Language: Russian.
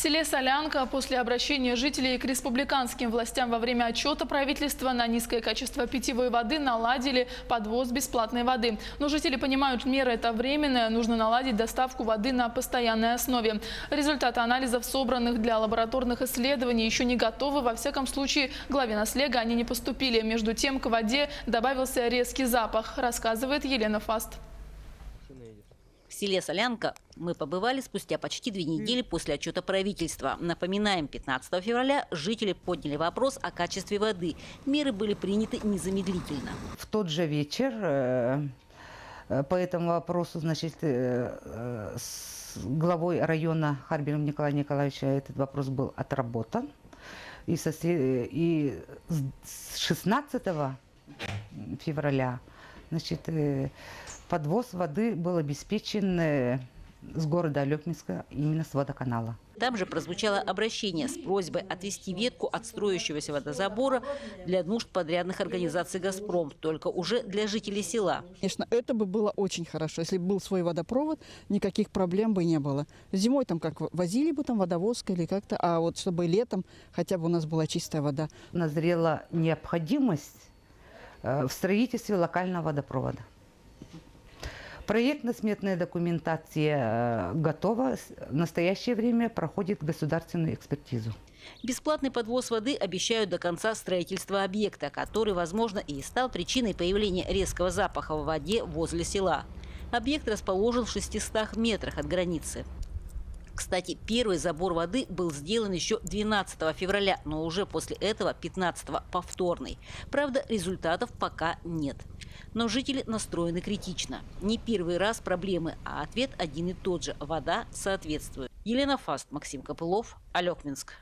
селе Солянка после обращения жителей к республиканским властям во время отчета правительства на низкое качество питьевой воды наладили подвоз бесплатной воды. Но жители понимают, мера это временная, нужно наладить доставку воды на постоянной основе. Результаты анализов, собранных для лабораторных исследований, еще не готовы. Во всяком случае, главе Наслега они не поступили. Между тем, к воде добавился резкий запах, рассказывает Елена Фаст. В селе Солянка мы побывали спустя почти 2 недели после отчета правительства. Напоминаем, 15 февраля жители подняли вопрос о качестве воды. Меры были приняты незамедлительно. В тот же вечер по этому вопросу, значит, с главой района Харбином Николаем Николаевичем этот вопрос был отработан. И с 16 февраля, значит, подвоз воды был обеспечен с города Алекминска, именно с водоканала. Там же прозвучало обращение с просьбой отвести ветку от строящегося водозабора для нужд подрядных организаций «Газпром», только уже для жителей села. Конечно, это бы было очень хорошо. Если бы был свой водопровод, никаких проблем бы не было. Зимой там как возили бы там водовозкой или как-то, а вот чтобы летом хотя бы у нас была чистая вода. Назрела необходимость в строительстве локального водопровода. Проектно-сметная документация готова. В настоящее время проходит государственную экспертизу. Бесплатный подвоз воды обещают до конца строительства объекта, который, возможно, и стал причиной появления резкого запаха в воде возле села. Объект расположен в 600 метрах от границы. Кстати, первый забор воды был сделан еще 12 февраля, но уже после этого 15-го повторный. Правда, результатов пока нет. Но жители настроены критично. Не первый раз проблемы, а ответ один и тот же – вода соответствует. Елена Фаст, Максим Копылов, Алекминск.